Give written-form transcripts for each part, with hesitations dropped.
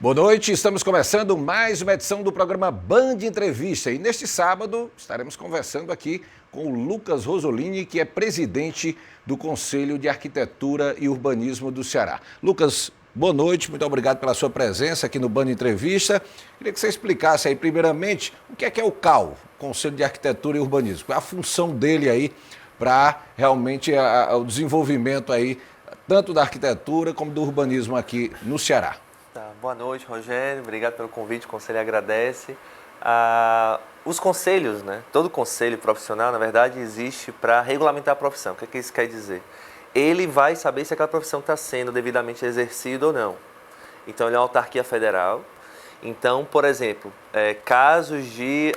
Boa noite, estamos começando mais uma edição do programa Band Entrevista e neste sábado estaremos conversando aqui com o Lucas Rosolini, que é presidente do Conselho de Arquitetura e Urbanismo do Ceará. Lucas, boa noite, muito obrigado pela sua presença aqui no Band Entrevista. Queria que você explicasse aí primeiramente o que é o CAU, Conselho de Arquitetura e Urbanismo, qual é a função dele aí para realmente o desenvolvimento aí tanto da arquitetura como do urbanismo aqui no Ceará. Tá, boa noite, Rogério. Obrigado pelo convite. O conselho agradece. Os conselhos, né? Todo conselho profissional, na verdade, existe para regulamentar a profissão. O que isso quer dizer? Ele vai saber se aquela profissão está sendo devidamente exercida ou não. Então, ele é uma autarquia federal. Então, por exemplo, casos de...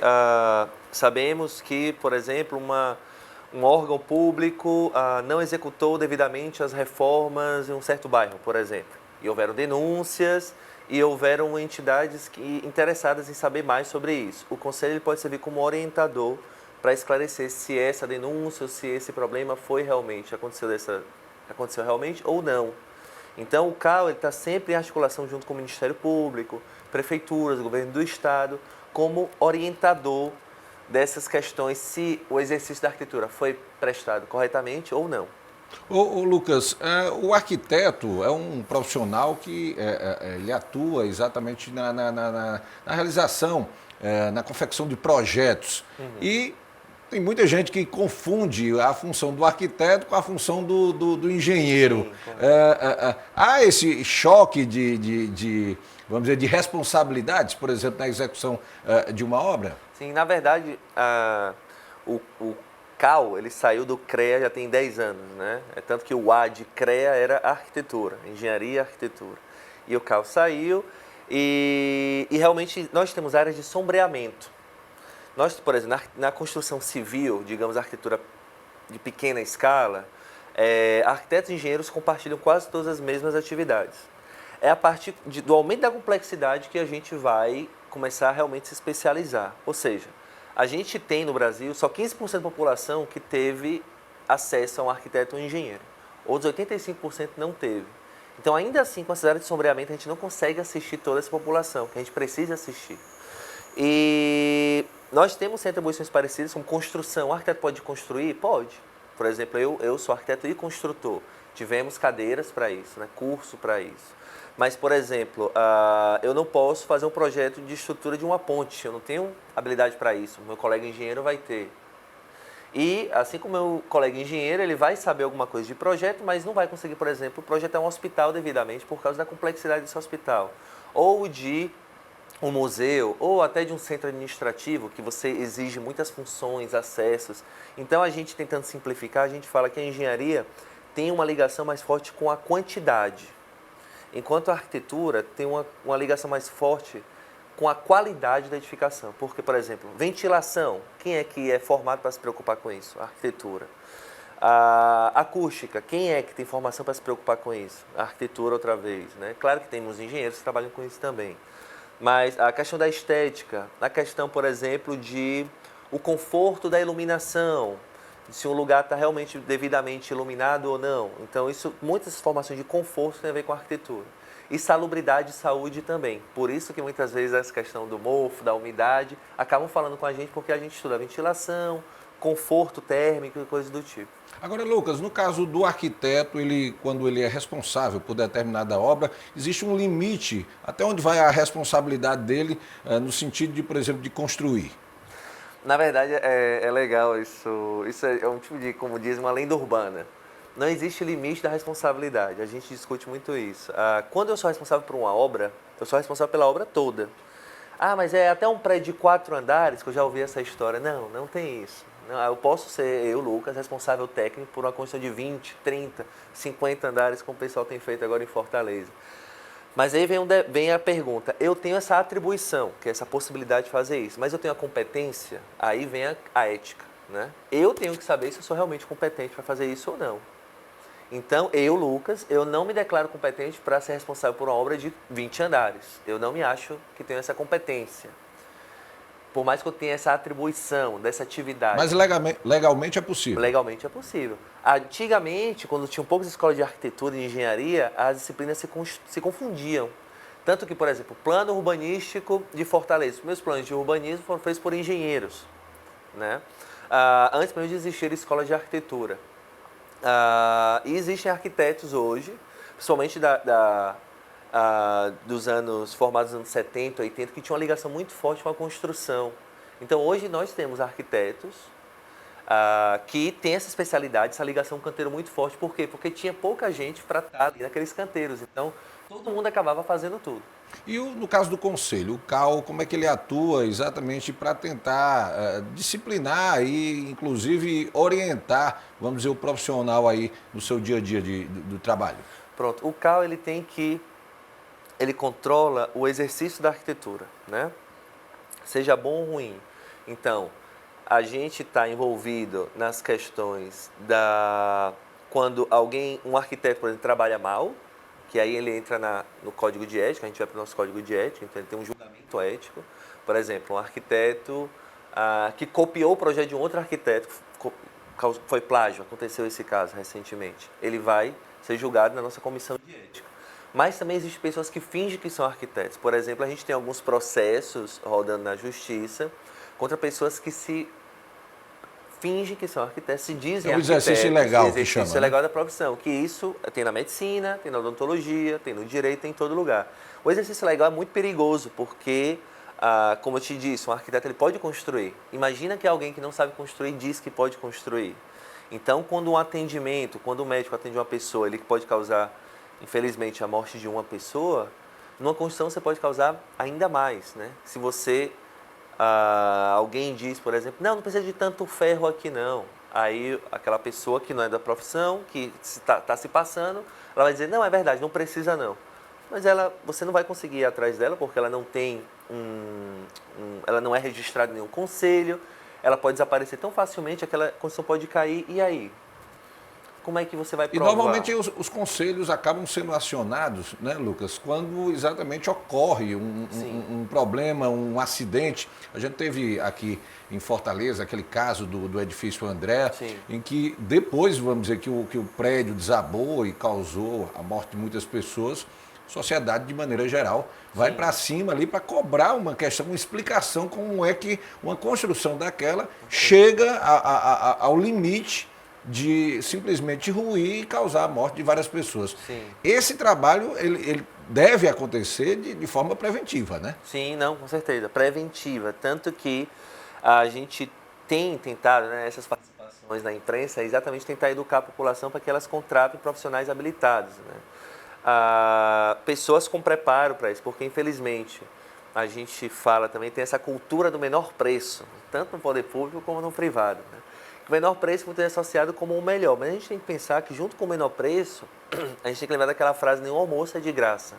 sabemos que, por exemplo, um órgão público não executou devidamente as reformas em um certo bairro, por exemplo. E houveram denúncias e houveram entidades interessadas em saber mais sobre isso. O conselho ele pode servir como orientador para esclarecer se essa denúncia ou se esse problema aconteceu realmente ou não. Então, o CAU está sempre em articulação junto com o Ministério Público, prefeituras, governo do Estado, como orientador dessas questões, se o exercício da arquitetura foi prestado corretamente ou não. Ô Lucas, o arquiteto é um profissional que ele atua exatamente na realização, na confecção de projetos. E tem muita gente que confunde a função do arquiteto com a função do engenheiro. Sim, Há esse choque vamos dizer, de responsabilidades, por exemplo, na execução de uma obra? Sim, na verdade, o CAU, ele saiu do CREA já tem 10 anos, né? É tanto que o A de CREA era arquitetura, engenharia e arquitetura. E o CAU saiu e realmente nós temos áreas de sombreamento. Nós, por exemplo, na construção civil, digamos, arquitetura de pequena escala, arquitetos e engenheiros compartilham quase todas as mesmas atividades. É a partir do aumento da complexidade que a gente vai começar a realmente se especializar. Ou seja, a gente tem no Brasil só 15% da população que teve acesso a um arquiteto ou um engenheiro. Outros 85% não teve. Então, ainda assim, com essa área de sombreamento, a gente não consegue assistir toda essa população, que a gente precisa assistir. E nós temos atribuições parecidas, como construção. O arquiteto pode construir? Pode. Por exemplo, eu sou arquiteto e construtor. Tivemos cadeiras para isso, né? Curso para isso. Mas, por exemplo, eu não posso fazer um projeto de estrutura de uma ponte. Eu não tenho habilidade para isso. Meu colega engenheiro vai ter. E, assim como meu colega engenheiro, ele vai saber alguma coisa de projeto, mas não vai conseguir, por exemplo, projetar um hospital devidamente por causa da complexidade desse hospital. Ou de um museu, ou até de um centro administrativo, que você exige muitas funções, acessos. Então, a gente tentando simplificar, a gente fala que a engenharia tem uma ligação mais forte com a quantidade. Enquanto a arquitetura tem uma ligação mais forte com a qualidade da edificação. Porque, por exemplo, ventilação, quem é que é formado para se preocupar com isso? A arquitetura. A acústica, quem é que tem formação para se preocupar com isso? A arquitetura outra vez, né? Claro que temos engenheiros que trabalham com isso também. Mas a questão da estética, a questão, por exemplo, de o conforto da iluminação, se um lugar está realmente devidamente iluminado ou não. Então, muitas formações de conforto têm a ver com a arquitetura. E salubridade e saúde também. Por isso que muitas vezes essa questão do mofo, da umidade, acabam falando com a gente porque a gente estuda ventilação, conforto térmico e coisas do tipo. Agora, Lucas, no caso do arquiteto, quando ele é responsável por determinada obra, existe um limite até onde vai a responsabilidade dele no sentido de, por exemplo, de construir? Na verdade, é legal isso. Isso é um tipo de, como diz, uma lenda urbana. Não existe limite da responsabilidade. A gente discute muito isso. Quando eu sou responsável por uma obra, eu sou responsável pela obra toda. Mas é até um prédio de 4 andares, que eu já ouvi essa história. Não, não tem isso. Não, eu posso ser, Lucas, responsável técnico por uma construção de 20, 30, 50 andares, como o pessoal tem feito agora em Fortaleza. Mas aí vem a pergunta, eu tenho essa atribuição, que é essa possibilidade de fazer isso, mas eu tenho a competência? Aí vem a ética, né? Eu tenho que saber se eu sou realmente competente para fazer isso ou não. Então, Lucas, eu não me declaro competente para ser responsável por uma obra de 20 andares. Eu não me acho que tenho essa competência. Por mais que eu tenha essa atribuição dessa atividade. Mas legalmente é possível? Legalmente é possível. Antigamente, quando tinha poucas escolas de arquitetura e de engenharia, as disciplinas se confundiam. Tanto que, por exemplo, o plano urbanístico de Fortaleza, os meus planos de urbanismo foram feitos por engenheiros, né? Antes mesmo de existir escola de arquitetura. E existem arquitetos hoje, principalmente dos anos formados nos anos 70, 80, que tinham uma ligação muito forte com a construção. Então, hoje nós temos arquitetos que têm essa especialidade, essa ligação canteiro muito forte. Por quê? Porque tinha pouca gente para estar ali naqueles canteiros. Então, todo mundo acabava fazendo tudo. E no caso do conselho, o CAL, como é que ele atua exatamente para tentar disciplinar e, inclusive, orientar, vamos dizer, o profissional aí no seu dia a dia do trabalho? Pronto, o CAL ele controla o exercício da arquitetura, né? Seja bom ou ruim. Então, a gente está envolvido nas questões quando um arquiteto, por exemplo, trabalha mal, que aí ele entra no código de ética, a gente vai para o nosso código de ética, então ele tem um julgamento ético. Por exemplo, um arquiteto que copiou o projeto de um outro arquiteto, foi plágio, aconteceu esse caso recentemente. Ele vai ser julgado na nossa comissão de ética. Mas também existem pessoas que fingem que são arquitetos. Por exemplo, a gente tem alguns processos rodando na justiça contra pessoas que se fingem que são arquitetos, se dizem arquitetos. É um exercício ilegal que chama. Exercício ilegal da profissão, que isso tem na medicina, tem na odontologia, tem no direito, tem em todo lugar. O exercício legal é muito perigoso, porque, como eu te disse, um arquiteto ele pode construir. Imagina que alguém que não sabe construir diz que pode construir. Então, quando o médico atende uma pessoa, ele pode causar, infelizmente, a morte de uma pessoa, numa construção você pode causar ainda mais, né? Se alguém diz, por exemplo, não precisa de tanto ferro aqui não. Aí aquela pessoa que não é da profissão, que está se passando, ela vai dizer, não, é verdade, não precisa não. Mas você não vai conseguir ir atrás dela porque ela não tem ela não é registrada em nenhum conselho, ela pode desaparecer tão facilmente, aquela construção pode cair, e aí? Como é que você vai provar? E normalmente os conselhos acabam sendo acionados, né, Lucas, quando exatamente ocorre um problema, um acidente. A gente teve aqui em Fortaleza aquele caso do edifício André, Sim. em que depois, vamos dizer, que o prédio desabou e causou a morte de muitas pessoas, a sociedade, de maneira geral, vai para cima ali para cobrar uma questão, uma explicação como é que uma construção daquela chega ao limite de simplesmente ruir e causar a morte de várias pessoas. Sim. Esse trabalho, ele deve acontecer de forma preventiva, né? Sim, não, com certeza, preventiva. Tanto que a gente tem tentado, né, essas participações na imprensa, exatamente tentar educar a população para que elas contratem profissionais habilitados, né? Pessoas com preparo para isso, porque infelizmente a gente fala também, tem essa cultura do menor preço, tanto no poder público como no privado, né? O menor preço muitas vezes é associado como o melhor, mas a gente tem que pensar que junto com o menor preço, a gente tem que lembrar daquela frase, nenhum almoço é de graça.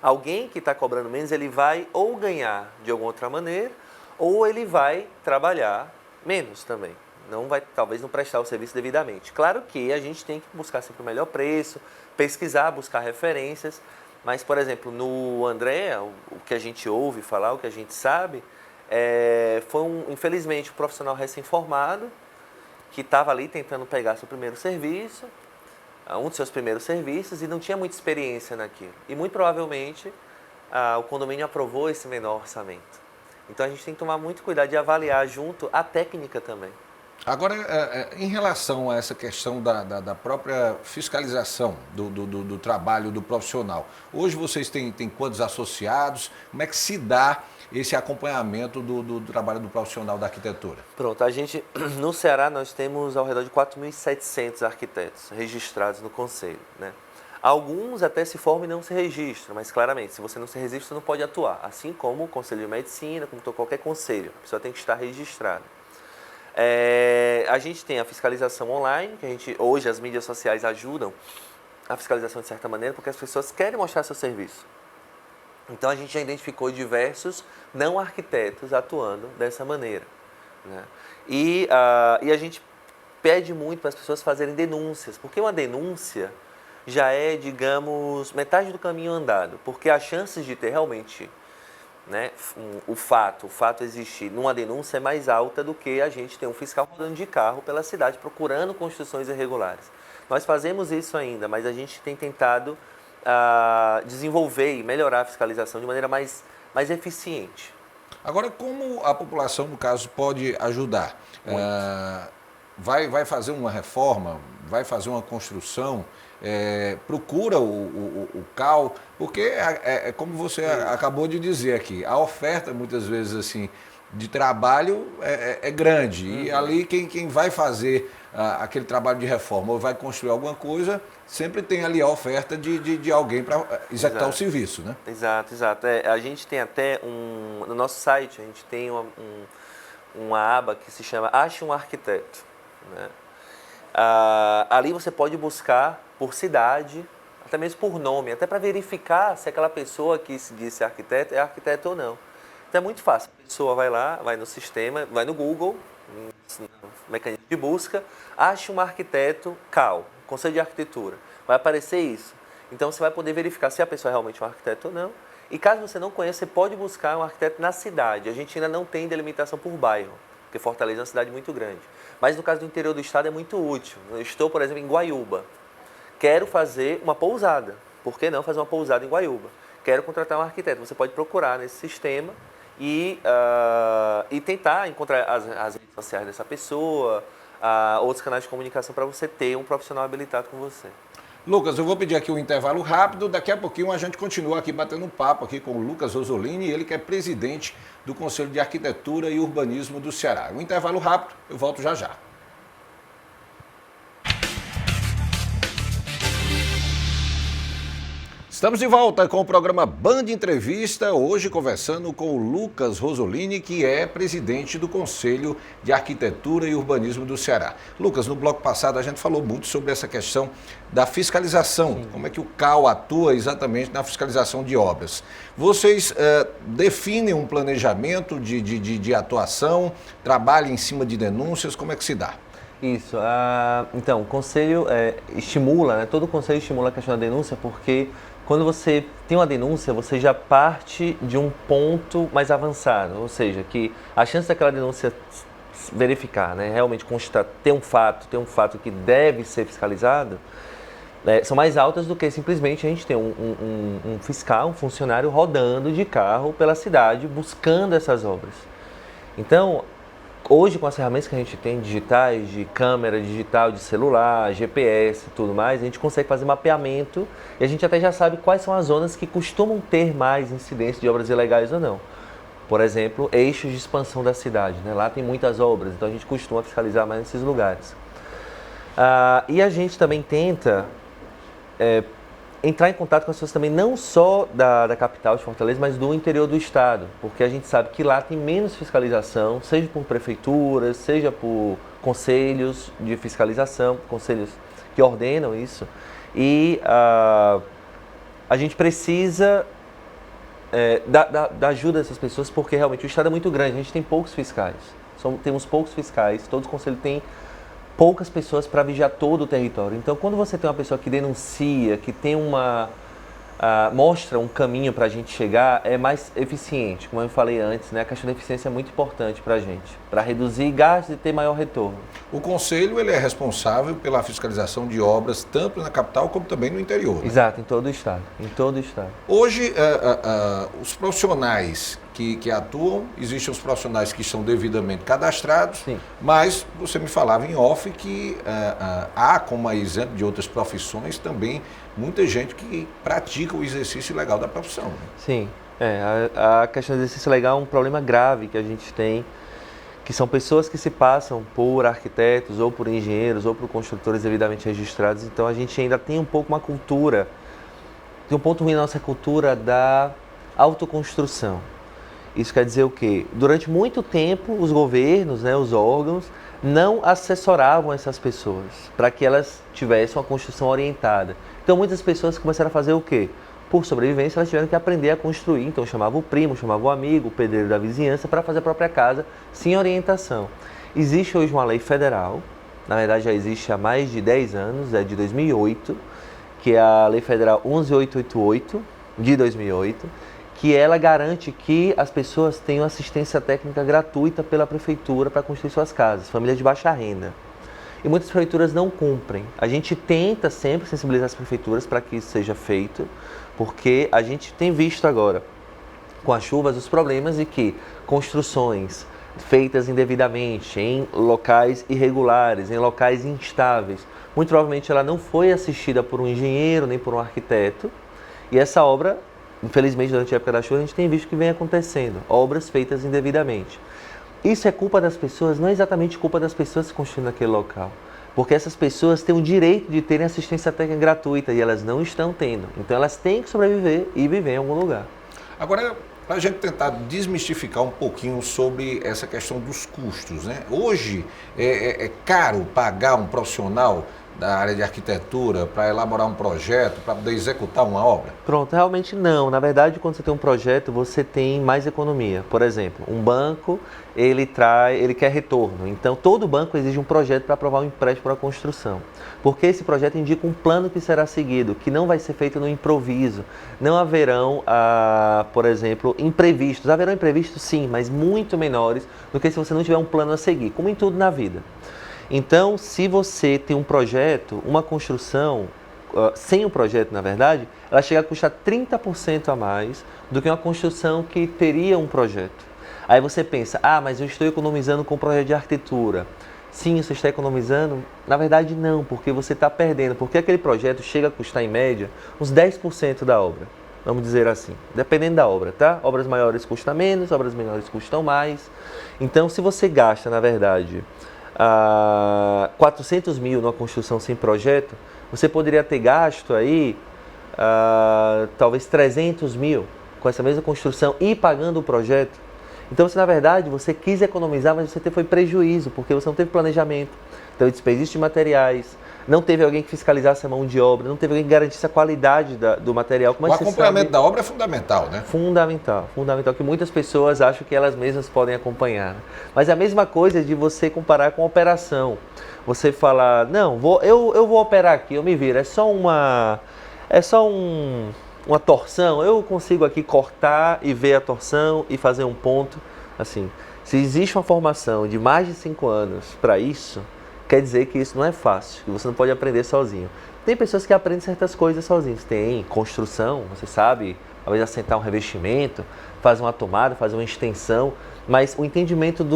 Alguém que está cobrando menos, ele vai ou ganhar de alguma outra maneira, ou ele vai trabalhar menos também. Não vai, talvez não prestar o serviço devidamente. Claro que a gente tem que buscar sempre o melhor preço, pesquisar, buscar referências, mas, por exemplo, no André, o que a gente ouve falar, o que a gente sabe, foi infelizmente um profissional recém-formado, que estava ali tentando pegar seu primeiro serviço, um dos seus primeiros serviços, e não tinha muita experiência naquilo. E muito provavelmente o condomínio aprovou esse menor orçamento. Então a gente tem que tomar muito cuidado de avaliar junto a técnica também. Agora, em relação a essa questão da própria fiscalização do trabalho do profissional, hoje vocês têm quantos associados? Como é que se dá esse acompanhamento do trabalho do profissional da arquitetura? Pronto, no Ceará nós temos ao redor de 4.700 arquitetos registrados no Conselho, né? Alguns até se formam e não se registram, mas claramente, se você não se registra, você não pode atuar. Assim como o Conselho de Medicina, como qualquer conselho, a pessoa tem que estar registrada. A gente tem a fiscalização online, que hoje as mídias sociais ajudam a fiscalização de certa maneira, porque as pessoas querem mostrar seu serviço. Então a gente já identificou diversos não arquitetos atuando dessa maneira, né? E a gente pede muito para as pessoas fazerem denúncias, porque uma denúncia já é, digamos, metade do caminho andado, porque as chances de ter realmente, né, o fato existir numa denúncia é mais alta do que a gente ter um fiscal rodando de carro pela cidade procurando construções irregulares. Nós fazemos isso ainda, mas a gente tem tentado desenvolver e melhorar a fiscalização de maneira mais eficiente. Agora, como a população, no caso, pode ajudar? Vai fazer uma reforma, vai fazer uma construção, procura o CAL, porque é como você acabou de dizer aqui, a oferta muitas vezes assim de trabalho é grande, e ali quem vai fazer aquele trabalho de reforma ou vai construir alguma coisa, sempre tem ali a oferta de alguém para executar o serviço, né? Exato. A gente tem até no nosso site, a gente tem uma aba que se chama Ache um Arquiteto, né? Ali você pode buscar por cidade, até mesmo por nome, até para verificar se aquela pessoa que se diz ser arquiteto é arquiteto ou não. Então é muito fácil. A pessoa vai lá, vai no sistema, vai no Google, no mecanismo de busca, ache um arquiteto CAL, Conselho de Arquitetura. Vai aparecer isso. Então você vai poder verificar se a pessoa é realmente um arquiteto ou não. E caso você não conheça, você pode buscar um arquiteto na cidade. A gente ainda não tem delimitação por bairro, porque Fortaleza é uma cidade muito grande. Mas no caso do interior do estado é muito útil. Eu estou, por exemplo, em Guaiúba. Quero fazer uma pousada. Por que não fazer uma pousada em Guaiúba? Quero contratar um arquiteto. Você pode procurar nesse sistema e tentar encontrar as redes sociais dessa pessoa, outros canais de comunicação para você ter um profissional habilitado com você. Lucas, eu vou pedir aqui um intervalo rápido, daqui a pouquinho a gente continua aqui batendo um papo aqui com o Lucas Rosolini, ele que é presidente do Conselho de Arquitetura e Urbanismo do Ceará. Um intervalo rápido, eu volto já já. Estamos de volta com o programa Band Entrevista, hoje conversando com o Lucas Rosolini, que é presidente do Conselho de Arquitetura e Urbanismo do Ceará. Lucas, no bloco passado a gente falou muito sobre essa questão da fiscalização, como é que o CAL atua exatamente na fiscalização de obras. Vocês definem um planejamento de atuação, trabalham em cima de denúncias, como é que se dá? Isso, então o Conselho estimula, né, todo o Conselho estimula a questão da denúncia porque quando você tem uma denúncia, você já parte de um ponto mais avançado, ou seja, que a chance daquela denúncia verificar, né, realmente constar, ter um fato que deve ser fiscalizado, são mais altas do que simplesmente a gente ter um fiscal, um funcionário rodando de carro pela cidade buscando essas obras. Então, hoje, com as ferramentas que a gente tem digitais, de câmera digital, de celular, GPS e tudo mais, a gente consegue fazer mapeamento e a gente até já sabe quais são as zonas que costumam ter mais incidência de obras ilegais ou não. Por exemplo, eixos de expansão da cidade, né? Lá tem muitas obras, então a gente costuma fiscalizar mais nesses lugares. E a gente também tenta entrar em contato com as pessoas também, não só da capital de Fortaleza, mas do interior do estado, porque a gente sabe que lá tem menos fiscalização, seja por prefeituras, seja por conselhos de fiscalização, conselhos que ordenam isso, e a gente precisa da ajuda dessas pessoas, porque realmente o estado é muito grande, a gente tem poucos fiscais, temos poucos fiscais, todo conselho tem poucas pessoas para vigiar todo o território. Então, quando você tem uma pessoa que denuncia, que tem mostra um caminho para a gente chegar, é mais eficiente. Como eu falei antes, né, a questão da eficiência é muito importante para a gente, para reduzir gastos e ter maior retorno. O Conselho ele é responsável pela fiscalização de obras tanto na capital como também no interior, né? Exato, em todo o estado. Em todo o estado. Hoje, os profissionais que atuam, existem os profissionais que estão devidamente cadastrados, sim, mas você me falava em off que há, como exemplo de outras profissões, também muita gente que pratica o exercício legal da profissão. Né? Sim, a questão do exercício legal é um problema grave que a gente tem, que são pessoas que se passam por arquitetos, ou por engenheiros, ou por construtores devidamente registrados. Então a gente ainda tem um pouco uma cultura, tem um ponto ruim na nossa cultura da autoconstrução. Isso quer dizer o quê? Durante muito tempo, os governos, né, os órgãos, não assessoravam essas pessoas para que elas tivessem uma construção orientada. Então, muitas pessoas começaram a fazer o quê? Por sobrevivência, elas tiveram que aprender a construir. Então, chamava o primo, chamava o amigo, o pedreiro da vizinhança para fazer a própria casa sem orientação. Existe hoje uma lei federal, na verdade já existe há mais de 10 anos, é de 2008, que é a Lei Federal 11888, de 2008, que ela garante que as pessoas tenham assistência técnica gratuita pela prefeitura para construir suas casas, famílias de baixa renda. e muitas prefeituras não cumprem. A gente tenta sempre sensibilizar as prefeituras para que isso seja feito, porque a gente tem visto agora, com as chuvas, os problemas de que construções feitas indevidamente, em locais irregulares, em locais instáveis, muito provavelmente ela não foi assistida por um engenheiro nem por um arquiteto, e essa obra, infelizmente, durante a época da chuva, a gente tem visto que vem acontecendo, obras feitas indevidamente. Isso é culpa das pessoas? Não é exatamente culpa das pessoas que construindo naquele local, porque essas pessoas têm o direito de terem assistência técnica gratuita e elas não estão tendo. Então elas têm que sobreviver e viver em algum lugar. Agora, para a gente tentar desmistificar um pouquinho sobre essa questão dos custos, né? Hoje é caro pagar um profissional da área de arquitetura para elaborar um projeto, para poder executar uma obra? Pronto, realmente não. Na verdade, quando você tem um projeto, você tem mais economia. Por exemplo, um banco, ele quer retorno. Então, todo banco exige um projeto para aprovar um empréstimo para a construção. Porque esse projeto indica um plano que será seguido, que não vai ser feito no improviso. Não haverão, por exemplo, imprevistos. Haverão imprevistos, sim, mas muito menores do que se você não tiver um plano a seguir, como em tudo na vida. Então, se você tem um projeto, uma construção, sem um projeto, na verdade, ela chega a custar 30% a mais do que uma construção que teria um projeto. Aí você pensa, mas eu estou economizando com o projeto de arquitetura. Sim, você está economizando? Na verdade, não, porque você está perdendo, porque aquele projeto chega a custar, em média, uns 10% da obra. Vamos dizer assim, dependendo da obra, tá? Obras maiores custam menos, obras menores custam mais. Então, se você gasta, na verdade, 400 mil numa construção sem projeto, você poderia ter gasto aí talvez 300 mil com essa mesma construção e pagando o projeto. Então, na verdade, você quis economizar, mas você foi prejuízo, porque você não teve planejamento, teve desperdício de materiais, não teve alguém que fiscalizasse a mão de obra, não teve alguém que garantisse a qualidade do material. O acompanhamento da obra é fundamental, né? Fundamental, que muitas pessoas acham que elas mesmas podem acompanhar. Mas é a mesma coisa de você comparar com a operação. Você falar, não, eu vou operar aqui, eu me viro, é só uma torção, eu consigo aqui cortar e ver a torção e fazer um ponto. Assim, se existe uma formação de mais de 5 anos para isso, quer dizer que isso não é fácil, que você não pode aprender sozinho. Tem pessoas que aprendem certas coisas sozinhos. Tem construção, você sabe, talvez assentar um revestimento, fazer uma tomada, fazer uma extensão, mas o entendimento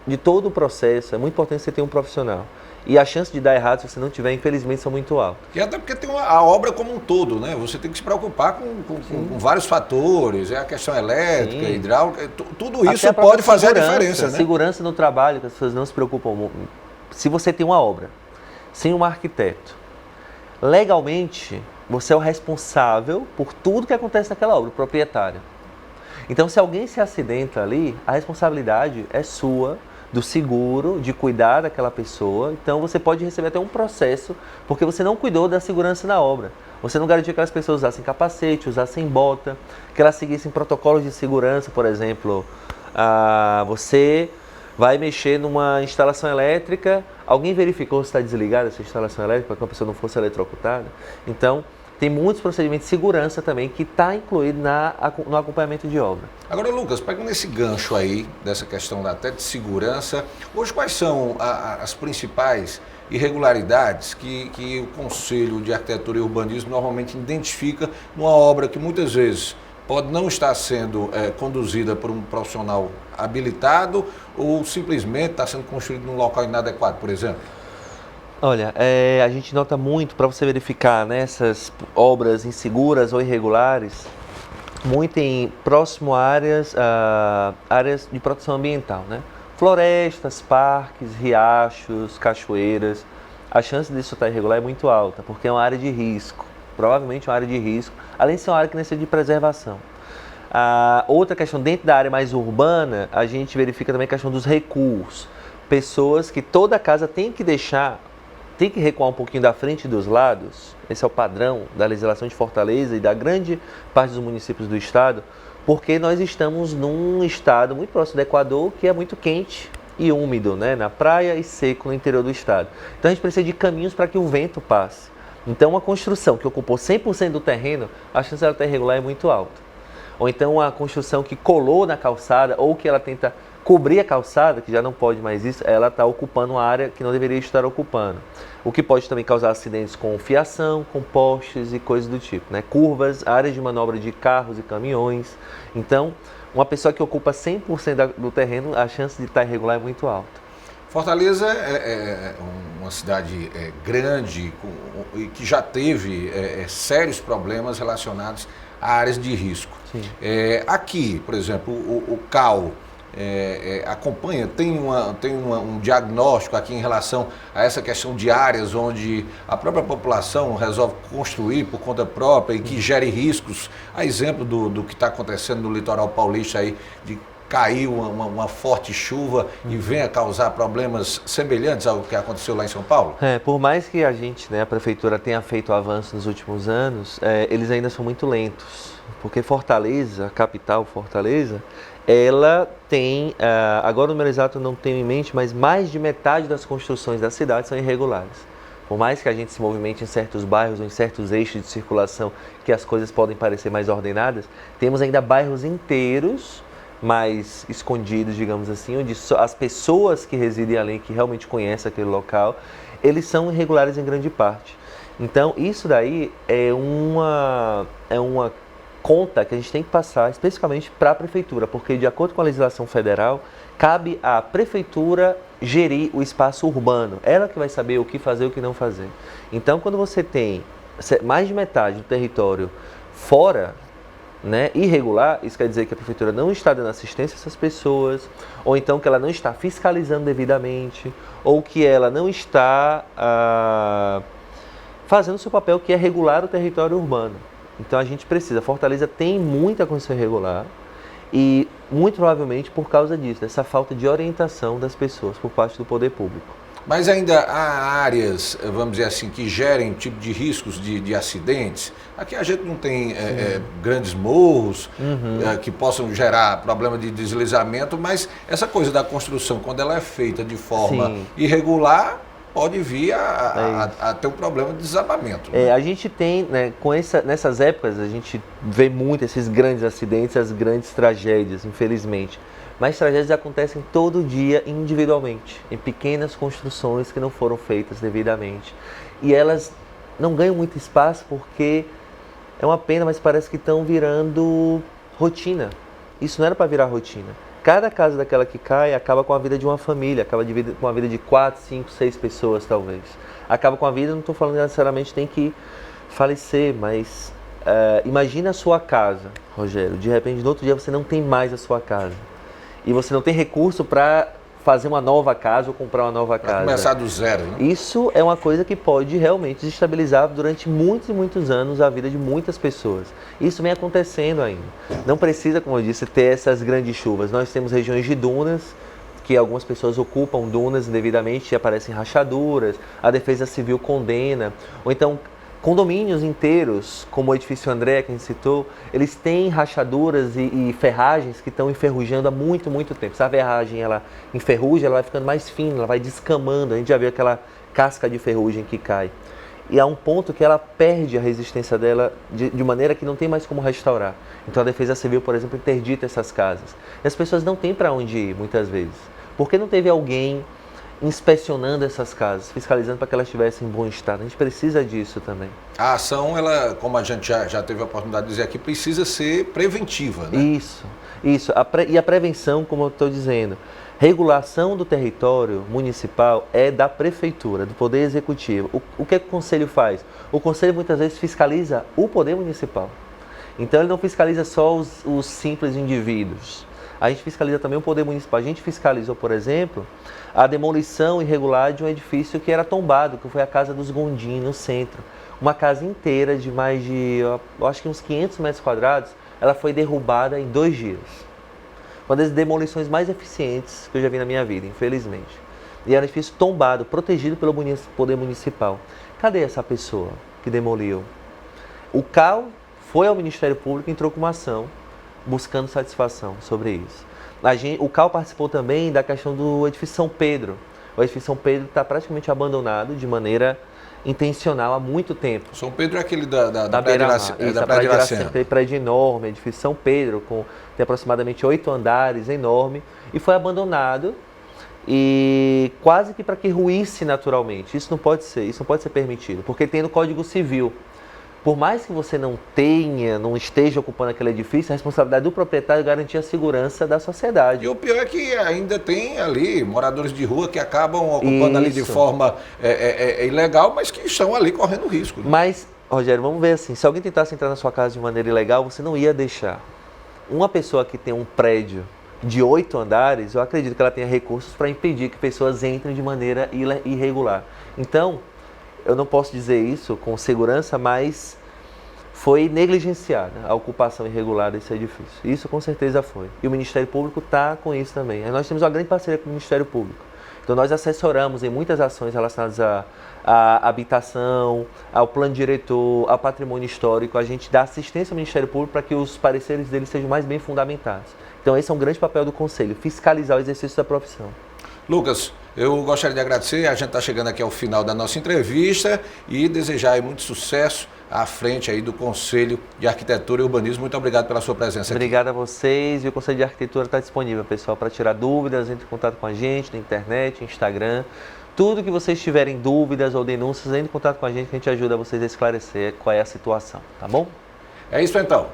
de todo o processo é muito importante você ter um profissional. E a chance de dar errado, se você não tiver, infelizmente, são muito altas. E até porque tem a obra como um todo, né? Você tem que se preocupar com vários fatores, a questão elétrica, hidráulica, tudo isso pode fazer a diferença, né? Segurança no trabalho, que as pessoas não se preocupam muito. Se você tem uma obra sem um arquiteto, legalmente, você é o responsável por tudo que acontece naquela obra, o proprietário. Então, se alguém se acidenta ali, a responsabilidade é sua, do seguro, de cuidar daquela pessoa. Então, você pode receber até um processo, porque você não cuidou da segurança na obra. Você não garantiu que as pessoas usassem capacete, usassem bota, que elas seguissem protocolos de segurança, por exemplo. Você vai mexer numa instalação elétrica, alguém verificou se está desligada essa instalação elétrica para que a pessoa não fosse eletrocutada? Então, tem muitos procedimentos de segurança também que está incluído no acompanhamento de obra. Agora, Lucas, pegando esse gancho aí, dessa questão até de segurança, hoje quais são as principais irregularidades que o Conselho de Arquitetura e Urbanismo normalmente identifica numa obra que muitas vezes pode não estar sendo conduzida por um profissional habilitado ou simplesmente está sendo construído num local inadequado, por exemplo? Olha, a gente nota muito, para você verificar essas obras inseguras ou irregulares, muito próximo a áreas de proteção ambiental, né? Florestas, parques, riachos, cachoeiras. A chance disso estar irregular é muito alta, porque é uma área de risco, provavelmente uma área de risco, além de ser uma área que necessita de preservação. Outra questão, dentro da área mais urbana, a gente verifica também a questão dos recuos. Pessoas que toda casa tem que recuar um pouquinho da frente e dos lados. Esse é o padrão da legislação de Fortaleza e da grande parte dos municípios do estado, porque nós estamos num estado muito próximo do Equador, que é muito quente e úmido, né? Na praia e seco no interior do estado. Então a gente precisa de caminhos para que o vento passe. Então uma construção que ocupou 100% do terreno, a chance dela estar irregular é muito alta. Ou então uma construção que colou na calçada ou que ela tenta cobrir a calçada, que já não pode mais isso, ela está ocupando uma área que não deveria estar ocupando. O que pode também causar acidentes com fiação, com postes e coisas do tipo, né? Curvas, áreas de manobra de carros e caminhões. Então, uma pessoa que ocupa 100% do terreno, a chance de estar irregular é muito alta. Fortaleza é uma cidade grande e que já teve sérios problemas relacionados a áreas de risco. Aqui, por exemplo, o CAU acompanha, tem um diagnóstico aqui em relação a essa questão de áreas onde a própria população resolve construir por conta própria e que gere riscos, a exemplo do que está acontecendo no litoral paulista aí, de cair uma forte chuva e venha causar problemas semelhantes ao que aconteceu lá em São Paulo? Por mais que a gente, a prefeitura tenha feito avanços nos últimos anos, eles ainda são muito lentos, porque Fortaleza, a capital Fortaleza, ela tem, agora o número exato não tenho em mente, mas mais de metade das construções da cidade são irregulares. Por mais que a gente se movimente em certos bairros ou em certos eixos de circulação que as coisas podem parecer mais ordenadas, temos ainda bairros inteiros mais escondidos, digamos assim, onde as pessoas que residem ali, que realmente conhecem aquele local, eles são irregulares em grande parte. Então, isso daí é uma conta que a gente tem que passar especificamente para a prefeitura, porque de acordo com a legislação federal, cabe à prefeitura gerir o espaço urbano, ela que vai saber o que fazer e o que não fazer. Então, quando você tem mais de metade do território fora, irregular, isso quer dizer que a prefeitura não está dando assistência a essas pessoas, ou então que ela não está fiscalizando devidamente, ou que ela não está fazendo o seu papel, que é regular o território urbano. Então a gente precisa, Fortaleza tem muita condição irregular e muito provavelmente por causa disso, dessa falta de orientação das pessoas por parte do poder público. Mas ainda há áreas, vamos dizer assim, que gerem tipo de riscos de acidentes. Aqui a gente não tem grandes morros que possam gerar problema de deslizamento, mas essa coisa da construção, quando ela é feita de forma irregular, pode vir a ter um problema de desabamento. A gente tem, nessas épocas, a gente vê muito esses grandes acidentes, as grandes tragédias, infelizmente. Mas tragédias acontecem todo dia individualmente, em pequenas construções que não foram feitas devidamente. E elas não ganham muito espaço porque é uma pena, mas parece que estão virando rotina. Isso não era para virar rotina. Cada casa daquela que cai acaba com a vida de uma família, acaba com a vida de 4, 5, 6 pessoas talvez. Acaba com a vida, não estou falando necessariamente tem que falecer, mas imagina a sua casa, Rogério, de repente no outro dia você não tem mais a sua casa. E você não tem recurso para fazer uma nova casa ou comprar uma nova casa. Começar do zero, né? Isso é uma coisa que pode realmente desestabilizar durante muitos e muitos anos a vida de muitas pessoas. Isso vem acontecendo ainda. Não precisa, como eu disse, ter essas grandes chuvas. Nós temos regiões de dunas, que algumas pessoas ocupam dunas indevidamente e aparecem rachaduras, a Defesa Civil condena, ou então condomínios inteiros, como o edifício André, que a gente citou, eles têm rachaduras e ferragens que estão enferrujando há muito, muito tempo. Se a ferragem ela enferruja, ela vai ficando mais fina, ela vai descamando. A gente já viu aquela casca de ferrugem que cai. E há um ponto que ela perde a resistência dela de maneira que não tem mais como restaurar. Então a Defesa Civil, por exemplo, interdita essas casas. E as pessoas não têm para onde ir, muitas vezes. Porque não teve alguém inspecionando essas casas, fiscalizando para que elas estivessem em bom estado. A gente precisa disso também. A ação, ela, como a gente já teve a oportunidade de dizer aqui, precisa ser preventiva, né? Isso. E a prevenção, como eu estou dizendo, regulação do território municipal é da prefeitura, do poder executivo. O que o conselho faz? O conselho muitas vezes fiscaliza o poder municipal. Então ele não fiscaliza só os simples indivíduos. A gente fiscaliza também o poder municipal. A gente fiscalizou, por exemplo, a demolição irregular de um edifício que era tombado, que foi a Casa dos Gondim, no centro. Uma casa inteira de mais de, eu acho que uns 500 metros quadrados, ela foi derrubada em 2 dias. Uma das demolições mais eficientes que eu já vi na minha vida, infelizmente. E era um edifício tombado, protegido pelo poder municipal. Cadê essa pessoa que demoliu? O CAU foi ao Ministério Público e entrou com uma ação buscando satisfação sobre isso. O CAU participou também da questão do edifício São Pedro. O edifício São Pedro está praticamente abandonado de maneira intencional há muito tempo. São Pedro é aquele da Praia de Iracema. Tem prédio enorme, edifício São Pedro, tem aproximadamente 8 andares, enorme, e foi abandonado e quase que para que ruísse naturalmente. Isso não pode ser permitido, porque tem no Código Civil. Por mais que você não esteja ocupando aquele edifício, a responsabilidade do proprietário é garantir a segurança da sociedade. E o pior é que ainda tem ali moradores de rua que acabam ocupando ali de forma ilegal, mas que estão ali correndo risco. Né? Mas, Rogério, vamos ver assim, se alguém tentasse entrar na sua casa de maneira ilegal, você não ia deixar. Uma pessoa que tem um prédio de 8 andares, eu acredito que ela tenha recursos para impedir que pessoas entrem de maneira irregular. Então, eu não posso dizer isso com segurança, mas foi negligenciada a ocupação irregular desse edifício. Isso com certeza foi. E o Ministério Público está com isso também. Nós temos uma grande parceria com o Ministério Público. Então nós assessoramos em muitas ações relacionadas à habitação, ao plano diretor, ao patrimônio histórico. A gente dá assistência ao Ministério Público para que os pareceres deles sejam mais bem fundamentados. Então esse é um grande papel do Conselho, fiscalizar o exercício da profissão. Lucas, eu gostaria de agradecer, a gente está chegando aqui ao final da nossa entrevista e desejar aí muito sucesso à frente aí do Conselho de Arquitetura e Urbanismo. Muito obrigado pela sua presença aqui. Obrigado a vocês, e o Conselho de Arquitetura está disponível, pessoal, para tirar dúvidas, entre em contato com a gente na internet, Instagram. Tudo que vocês tiverem dúvidas ou denúncias, entre em contato com a gente ajuda vocês a esclarecer qual é a situação, tá bom? É isso então.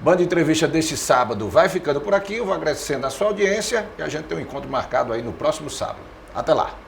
Band Entrevista deste sábado vai ficando por aqui. Eu vou agradecendo a sua audiência e a gente tem um encontro marcado aí no próximo sábado. Até lá!